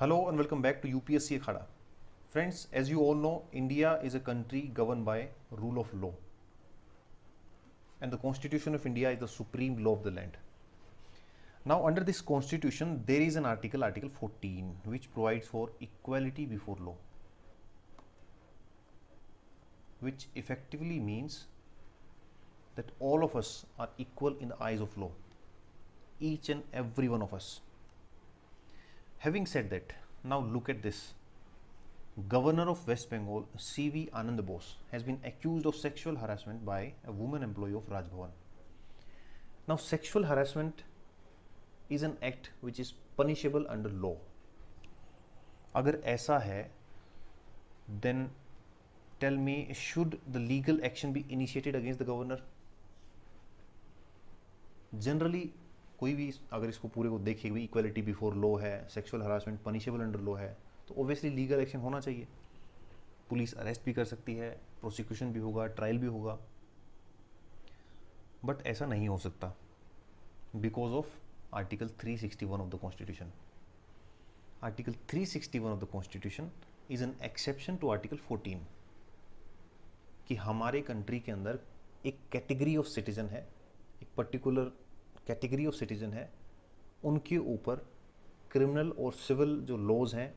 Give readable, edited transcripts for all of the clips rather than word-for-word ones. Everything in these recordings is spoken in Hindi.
Hello and welcome back to UPSC Akhada. Friends, as you all know, India is a country governed by rule of law. And the Constitution of India is the supreme law of the land. Now, under this Constitution, there is an article, Article 14, which provides for equality before law, which effectively means that all of us are equal in the eyes of law, each and every one of us. Having said that, now look at this. Governor of West Bengal, C.V. Anand Bose, has been accused of sexual harassment by a woman employee of Raj Bhavan. Now, sexual harassment is an act which is punishable under law. अगर ऐसा है, then tell me, should the legal action be initiated against the governor? Generally, कोई भी अगर इसको पूरे को देखे भी इक्वालिटी बिफोर लॉ है, sexual harassment punishable under law है, तो ऑब्वियसली लीगल एक्शन होना चाहिए. पुलिस अरेस्ट भी कर सकती है, प्रोसिक्यूशन भी होगा, ट्रायल भी होगा. बट ऐसा नहीं हो सकता because of article 361 of the constitution. Article 361 of the constitution is an exception to article 14 कि हमारे कंट्री के अंदर एक कैटेगरी ऑफ सिटीजन है, एक पर्टिकुलर कैटेगरी ऑफ सिटीजन है, उनके ऊपर क्रिमिनल और सिविल जो लॉज हैं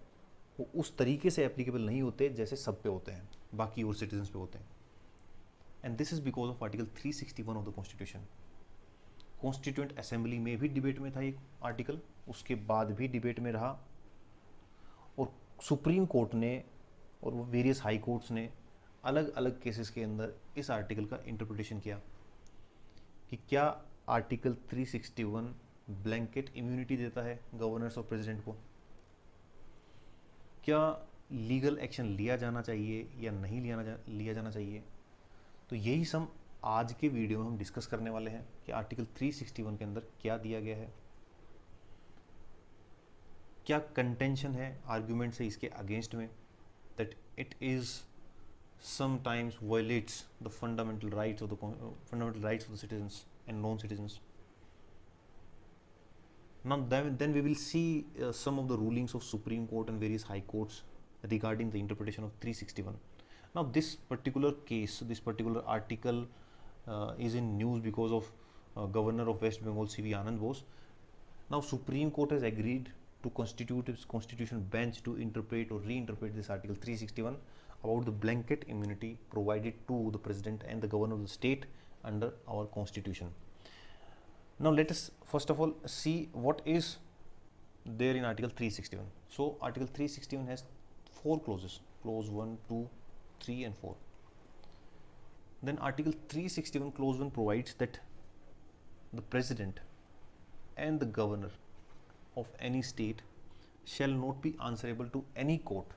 वो उस तरीके से एप्लीकेबल नहीं होते जैसे सब पे होते हैं, बाकी और सिटीजन्स पे होते हैं. And this is because of article 361 of the constitution. Constituent assembly में भी डिबेट में था ये आर्टिकल, उसके बाद भी डिबेट में रहा, और सुप्रीम कोर्ट ने और वो वेरियस हाई कोर्ट्स ने अलग अलग केसेस के अंदर इस आर्टिकल का इंटरप्रिटेशन किया कि क्या आर्टिकल 361 ब्लैंकेट इम्यूनिटी देता है गवर्नर्स और प्रेसिडेंट को, क्या लीगल एक्शन लिया जाना चाहिए या नहीं लिया जाना चाहिए. तो यही सब आज के वीडियो में हम डिस्कस करने वाले हैं कि आर्टिकल 361 के अंदर क्या दिया गया है, क्या कंटेंशन है, आर्ग्यूमेंट्स है इसके अगेंस्ट में, that it is sometimes violets the fundamental rights of the citizens and non-citizens. Now then we will see some of the rulings of Supreme Court and various high courts regarding the interpretation of 361. Now this particular case, this particular article is in news because of Governor of West Bengal C.V. Anand Bose. Now Supreme Court has agreed to constitute its constitution bench to interpret or reinterpret this article 361 about the blanket immunity provided to the president and the governor of the state under our constitution. Now let us first of all see what is there in article 361. So article 361 has 4 clauses, clause 1, 2, 3 and 4. Then article 361 clause 1 provides that the president and the governor of any state shall not be answerable to any court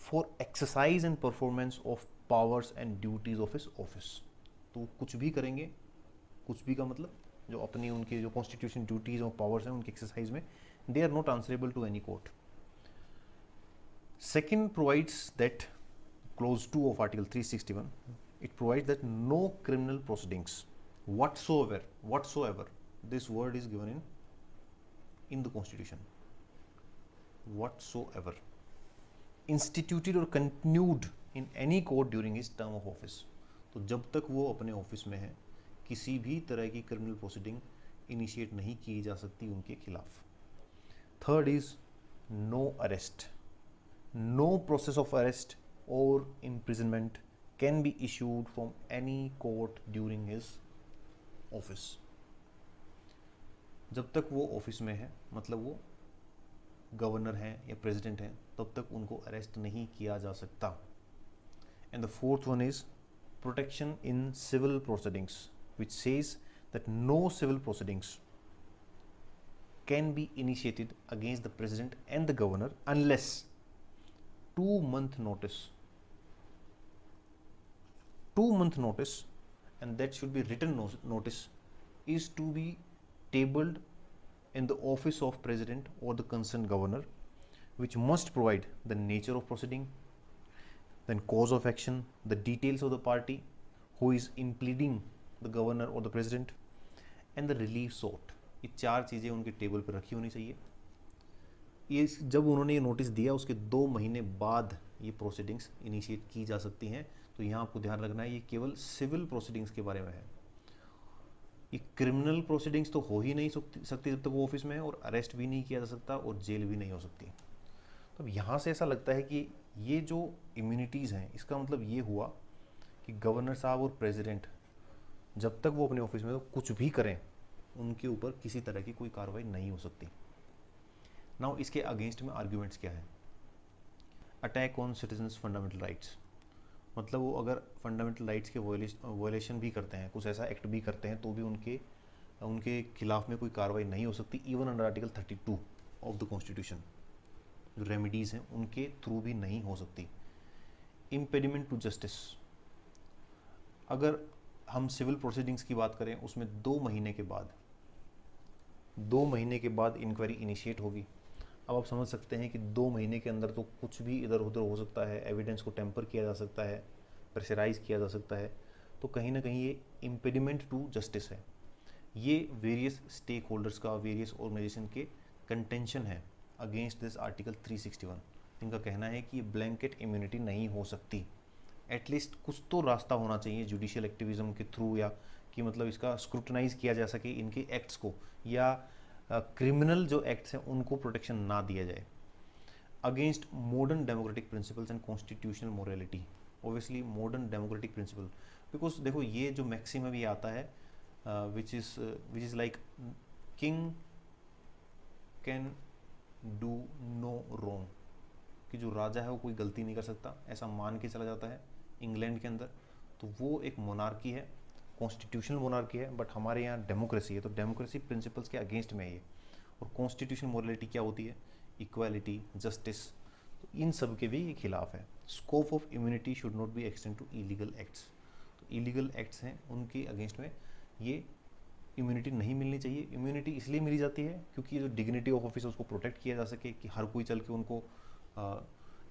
for exercise and performance of powers and duties of his office. तो कुछ भी करेंगे, कुछ भी का मतलब जो अपनी उनके जो कॉन्स्टिट्यूशन ड्यूटीज और पावर्स हैं उनके एक्सरसाइज में, they are not answerable to any court. Second provides that clause 2 of article 361, it provides that no criminal proceedings whatsoever, this word is given in the constitution, whatsoever, instituted or continued in any court during his term of office. तो जब तक वो अपने ऑफिस में है किसी भी तरह की क्रिमिनल प्रोसीडिंग इनिशिएट नहीं की जा सकती उनके खिलाफ. Third is no arrest, no process of arrest और imprisonment can be issued from any court during his office. जब तक वो ऑफिस में है, मतलब वो गवर्नर हैं या प्रेसिडेंट हैं, तब तक उनको अरेस्ट नहीं किया जा सकता. And the fourth one is protection in civil proceedings, which says that no civil proceedings can be initiated against the president and the governor unless 2-month notice, and that should be written notice, is to be tabled in the office of president or the concerned governor, which must provide the nature of proceeding, then cause of action, the details of the party who is impleading the governor or the president, and the relief sought. ये 4 चीज़ें उनके टेबल पर रखी होनी चाहिए। ये जब उन्होंने ये नोटिस दिया उसके 2 महीने बाद ये प्रोसीडिंग्स इनिशिएट की जा सकती हैं। तो यहाँ आपको ध्यान रखना है ये केवल सिविल प्रोसीडिंग्स के बारे में है। ये क्रिमिनल प्रोसीडिंग्स तो हो ही नहीं सकती जब तक वो ऑफिस में है, और अरेस्ट भी नहीं किया जा सकता और जेल भी नहीं हो सकती। तो अब यहाँ से ऐसा लगता है कि ये जो इम्यूनिटीज़ हैं इसका मतलब ये हुआ कि गवर्नर साहब और प्रेसिडेंट जब तक वो अपने ऑफिस में तो कुछ भी करें उनके ऊपर किसी तरह की कोई कार्रवाई नहीं हो सकती। नाउ इसके अगेंस्ट में आर्ग्यूमेंट्स क्या है? Attack on citizens fundamental rights, मतलब वो अगर फंडामेंटल राइट्स के वॉयलेशन भी करते हैं, कुछ ऐसा एक्ट भी करते हैं, तो भी उनके खिलाफ में कोई कार्रवाई नहीं हो सकती, even under article 32 of the constitution. जो रेमिडीज़ हैं उनके थ्रू भी नहीं हो सकती। इम्पेडिमेंट टू जस्टिस, अगर हम सिविल प्रोसीडिंग्स की बात करें उसमें 2 महीने के बाद इंक्वायरी इनिशिएट होगी। अब आप समझ सकते हैं कि 2 महीने के अंदर तो कुछ भी इधर उधर हो सकता है, एविडेंस को टेम्पर किया जा सकता है, प्रेशराइज किया जा सकता है। तो कहीं ना कहीं ये इम्पेडिमेंट टू जस्टिस है। ये वेरियस स्टेक होल्डर्स का, वेरियस ऑर्गेनाइजेशन के कंटेंशन है अगेंस्ट दिस आर्टिकल 361। इनका कहना है कि ये ब्लैंकेट इम्यूनिटी नहीं हो सकती, एटलीस्ट कुछ तो रास्ता होना चाहिए जुडिशियल एक्टिविज्म के थ्रू, या कि मतलब इसका स्क्रूटनाइज किया जा सके इनके एक्ट्स को, या क्रिमिनल जो एक्ट्स हैं उनको प्रोटेक्शन ना दिया जाए। Against modern democratic principles and constitutional morality, obviously modern democratic principle, because देखो ये जो मैक्सिमम भी आता है which is like king can do no wrong, कि जो राजा है वो कोई गलती नहीं कर सकता, ऐसा मान के चला जाता है इंग्लैंड के अंदर। तो वो एक मोनार्की है, कॉन्स्टिट्यूशनल मोनार्की है, बट हमारे यहाँ डेमोक्रेसी है, तो डेमोक्रेसी प्रिंसिपल्स के अगेंस्ट में है ये। और कॉन्स्टिट्यूशनल मोरालिटी क्या होती है? इक्वालिटी, जस्टिस, तो इन सब के भी ये खिलाफ है। Scope of immunity should not be extend to illegal acts, तो इलीगल एक्ट्स हैं उनके अगेंस्ट में ये इम्यूनिटी नहीं मिलनी चाहिए। इम्यूनिटी इसलिए मिली जाती है क्योंकि जो डिग्निटी ऑफ ऑफिस है उसको प्रोटेक्ट किया जा सके, कि हर कोई चल के उनको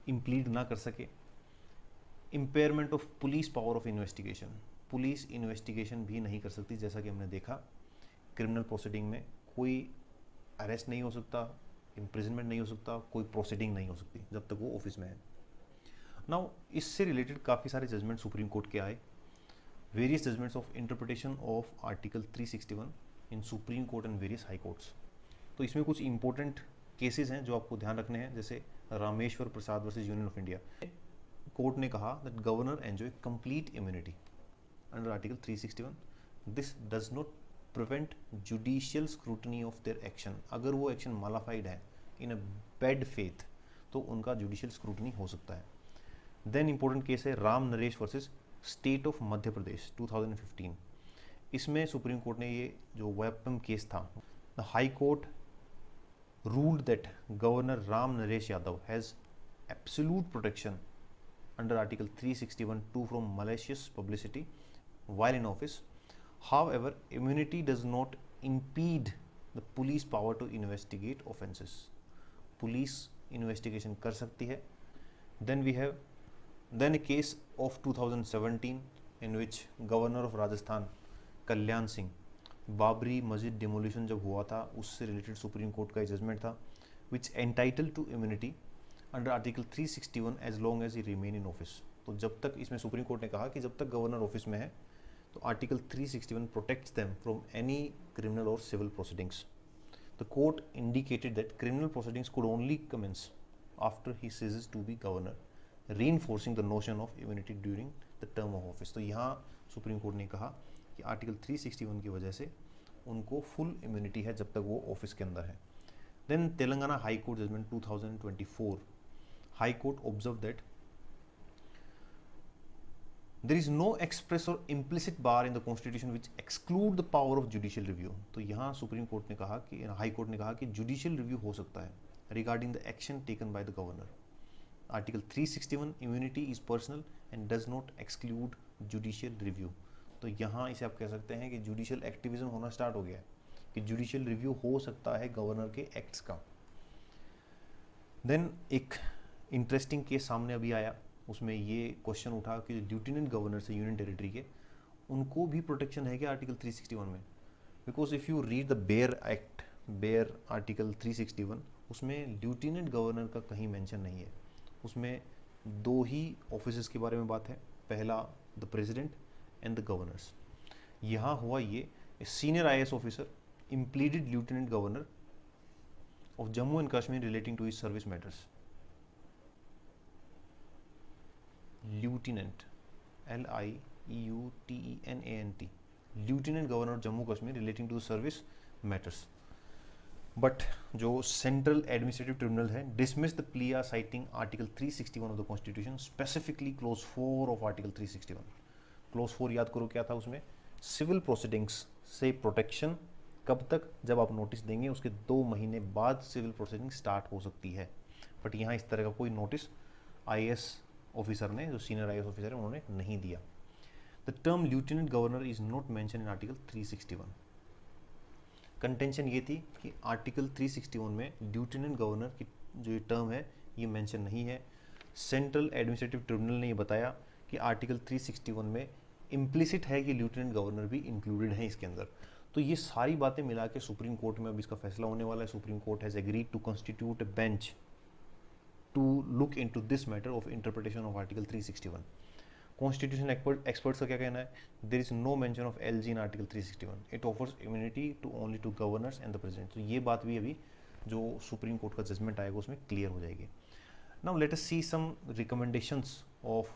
इम्प्लीड ना कर सके। Impairment of police power of investigation, police investigation भी नहीं कर सकती, जैसा कि हमने देखा क्रिमिनल प्रोसीडिंग में कोई अरेस्ट नहीं हो सकता, इम्प्रिजनमेंट नहीं हो सकता, कोई प्रोसीडिंग नहीं हो सकती जब तक वो ऑफिस में है। नाउ इससे रिलेटेड काफ़ी सारे जजमेंट सुप्रीम कोर्ट के आए, various judgements of interpretation of article 361 in supreme court and various high courts. तो इसमें कुछ इंपॉर्टेंट केसेस हैं जो आपको ध्यान रखने हैं, जैसे Rameshwar Prasad versus union of India. Court ने कहा that governor enjoy complete immunity under article 361, this does not prevent judicial scrutiny of their action. अगर वो एक्शन मालाफाइड है इन अ बैड फेथ तो उनका जुडिशियल स्क्रूटनी हो सकता है। देन इंपॉर्टेंट केस है Ram Naresh versus state of Madhya Pradesh 2015। इसमें सुप्रीम कोर्ट ने ये जो वेपन केस था, the high court ruled that Governor Ram Naresh Yadav has absolute protection under Article 361(2) from malicious publicity while in office. However, immunity does not impede the police power to investigate offences. Police investigation कर सकती है। Then we have a case of 2017 in which Governor of Rajasthan Kalyan Singh, Babri मस्जिद डिमोलिशन जब हुआ था उससे रिलेटेड सुप्रीम कोर्ट का जजमेंट था, which entitle to immunity under article 361 as long as he remain in office. तो जब तक, इसमें सुप्रीम कोर्ट ने कहा कि जब तक गवर्नर ऑफिस में है तो article 361 protects them from any criminal और civil proceedings. The court indicated that criminal proceedings could only commence after he ceases to be governor, reinforcing the notion of immunity during the term of office. तो यहाँ सुप्रीम कोर्ट ने कहा कि आर्टिकल 361 की वजह से उनको फुल इम्यूनिटी है जब तक वो ऑफिस के अंदर है। Then Telangana high court judgment 2024, high court observe that there is no express और implicit bar in the constitution which exclude the power of judicial review. तो यहाँ सुप्रीम कोर्ट ने कहा कि, हाई कोर्ट ने कहा कि जुडिशियल रिव्यू हो सकता है regarding the action taken by the governor. Article 361 immunity is personal and does not exclude judicial review. तो यहाँ इसे आप कह सकते हैं कि जुडिशियल एक्टिविज्म होना स्टार्ट हो गया है, कि जुडिशियल रिव्यू हो सकता है गवर्नर के एक्ट्स का। देन एक इंटरेस्टिंग केस सामने अभी आया, उसमें ये क्वेश्चन उठा कि लेफ्टिनेंट गवर्नर से यूनियन टेरिटरी के, उनको भी प्रोटेक्शन है क्या आर्टिकल 361 में? Because if you read the bare act, bare article 361, उसमें ल्यूटिनेंट गवर्नर का कहीं मेंशन नहीं है। उसमें दो ही ऑफिसर्स के बारे में बात है, पहला the president and the governors. यहाँ हुआ ये, senior IAS officer impleaded lieutenant governor of Jammu and Kashmir relating to his service matters. Lieutenant, LIEUTENANT, lieutenant governor of Jammu Kashmir relating to the service matters. But जो सेंट्रल एडमिनिस्ट्रेटिव ट्रिब्यूनल है dismiss the plea citing article 361 of the constitution, specifically clause 4 of article 361। Clause 4 याद करो क्या था उसमें, सिविल प्रोसीडिंग्स से प्रोटेक्शन कब तक, जब आप नोटिस देंगे उसके 2 महीने बाद सिविल प्रोसीडिंग स्टार्ट हो सकती है। बट यहाँ इस तरह का कोई नोटिस IAS ऑफिसर ने, जो सीनियर IAS ऑफिसर है, उन्होंने नहीं दिया। The term lieutenant governor is not mention in article 361। Contention ये थी कि आर्टिकल 361 में ल्यूटिनेंट गवर्नर की जो ये टर्म है ये मेंशन नहीं है। सेंट्रल एडमिनिस्ट्रेटिव ट्रिब्यूनल ने ये बताया कि आर्टिकल 361 में इम्प्लिसिट है कि ल्यूटिनेंट गवर्नर भी इंक्लूडेड है इसके अंदर। तो ये सारी बातें मिला के सुप्रीम कोर्ट में अब इसका फैसला होने वाला है। Supreme court has agreed to constitute a bench to look into this matter of interpretation of article 361। Constitution experts का क्या कहना है, there is no mention of LG in article 361, it offers immunity to only to governors and the president. तो ये बात भी अभी जो सुप्रीम कोर्ट का जजमेंट आएगा उसमें क्लियर हो जाएगी। Now let us see some recommendations of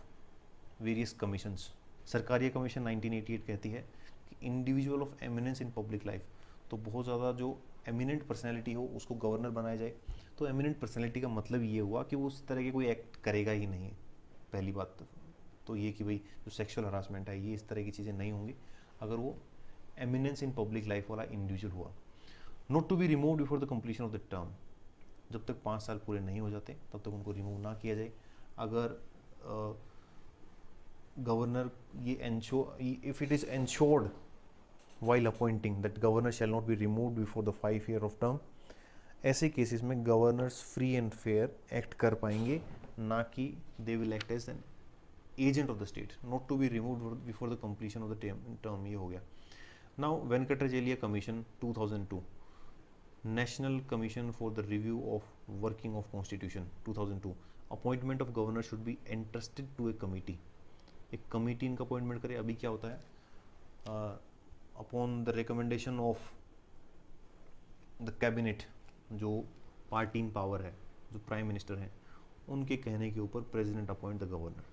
various commissions. Sarkaria commission 1988 कहती है कि individual of eminence in public life, तो बहुत ज़्यादा जो एमिनेंट पर्सनैलिटी हो उसको गवर्नर बनाया जाए। तो एमिनेंट पर्सनैलिटी का मतलब ये हुआ कि वो उस तरह के कोई एक्ट करेगा ही नहीं, पहली बात तो ये कि भाई जो सेक्सुअल हरासमेंट है ये इस तरह की चीज़ें नहीं होंगी अगर वो एमिनेंस इन पब्लिक लाइफ वाला इंडिविजुअल हुआ। Not to be remove before the completion of the term, जब तक 5 साल पूरे नहीं हो जाते तब तक उनको रिमूव ना किया जाए। अगर गवर्नर ये if it is ensured while appointing that governor shall not be removed before the 5 year of term, ऐसे केसेस में governors free and fair act कर पाएंगे, ना कि they will act as an agent of the state, not to be removed before the completion of the term. ये हो गया। Now Venkatachaliah commission 2002, national commission for the review of working of constitution 2002, appointment of governor should be entrusted to a committee. एक कमिटी इनका अपॉइंटमेंट करे। अभी क्या होता है, upon the recommendation of the cabinet, जो पार्टी इन पावर है, जो प्राइम मिनिस्टर हैं, उनके कहने के ऊपर president appoint the governor.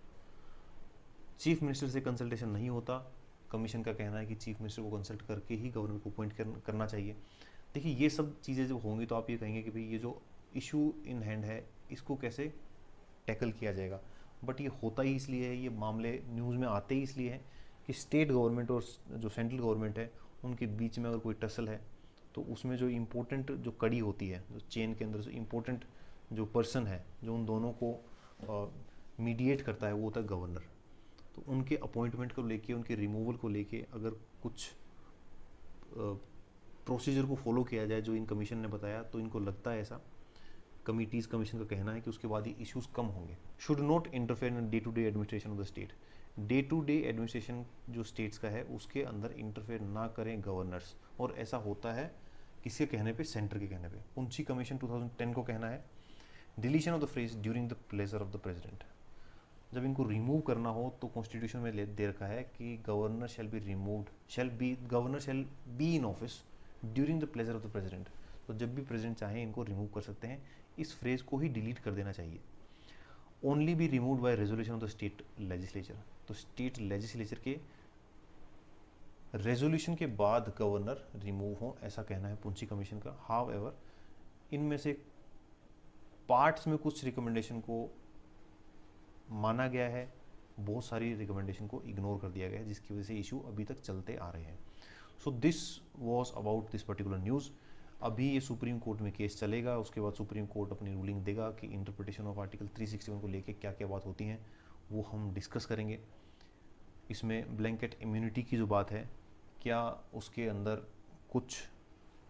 Chief minister से कंसल्टेशन नहीं होता। कमीशन का कहना है कि चीफ मिनिस्टर को कंसल्ट करके ही गवर्नर को अपॉइंट करना चाहिए। देखिए ये सब चीज़ें जब होंगी तो आप ये कहेंगे कि भाई ये जो इशू इन हैंड है इसको कैसे टैकल किया जाएगा। बट ये होता ही इसलिए है, ये मामले न्यूज़ में आते ही इसलिए हैं कि स्टेट गवर्नमेंट और जो सेंट्रल गवर्नमेंट है उनके बीच में अगर कोई टसल है तो उसमें जो इम्पोर्टेंट जो कड़ी होती है, जो चेन के अंदर जो इम्पोर्टेंट जो पर्सन है जो उन दोनों को मीडिएट करता है वो होता है गवर्नर। तो उनके अपॉइंटमेंट को लेके, उनके रिमूवल को लेके अगर कुछ प्रोसीजर को फॉलो किया जाए जो इन कमीशन ने बताया तो इनको लगता है ऐसा, कमिटीज़ कमीशन का कहना है कि उसके बाद ये इश्यूज कम होंगे। Should not interfere in day to day administration of the state, day to day administration जो स्टेट्स का है उसके अंदर इंटरफेयर ना करें गवर्नर्स। और ऐसा होता है किसके कहने पे, सेंटर के कहने पे। पुंछी कमीशन 2010 को कहना है deletion of the phrase during the pleasure of the president. जब इनको रिमूव करना हो तो कॉन्स्टिट्यूशन में दे रखा है कि governor shall be removed, governor shall be in office during the pleasure of the president. तो जब भी प्रेसिडेंट चाहे इनको रिमूव कर सकते हैं। इस फ्रेज को ही डिलीट कर देना चाहिए। Only be removed by resolution of the state legislature, तो स्टेट लेजिस्लेचर के रेजोल्यूशन के बाद गवर्नर रिमूव हो, ऐसा कहना है पुंछी कमीशन का। हाउ एवर इनमें से पार्ट्स में कुछ रिकमेंडेशन को माना गया है, बहुत सारी रिकमेंडेशन को इग्नोर कर दिया गया है, जिसकी वजह से इशू अभी तक चलते आ रहे हैं। So this was about this particular news. अभी ये सुप्रीम कोर्ट में केस चलेगा, उसके बाद सुप्रीम कोर्ट अपनी रूलिंग देगा कि इंटरप्रिटेशन ऑफ आर्टिकल 361 को लेके क्या क्या बात होती हैं, वो हम डिस्कस करेंगे। इसमें ब्लैंकेट इम्यूनिटी की जो बात है, क्या उसके अंदर कुछ,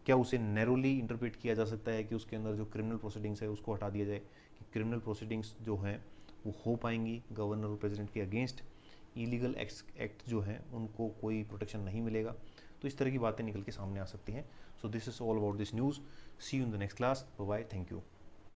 क्या उसे नैरोली इंटरप्रेट किया जा सकता है कि उसके अंदर जो क्रिमिनल प्रोसीडिंग्स है उसको हटा दिया जाए, कि क्रिमिनल प्रोसीडिंग्स जो हैं वो हो पाएंगी गवर्नर और प्रेसिडेंट के अगेंस्ट, इलीगल एक्ट जो हैं उनको कोई प्रोटेक्शन नहीं मिलेगा। तो इस तरह की बातें निकल के सामने आ सकती हैं. So this is all about this news. See you in the next class. Bye bye. Thank you.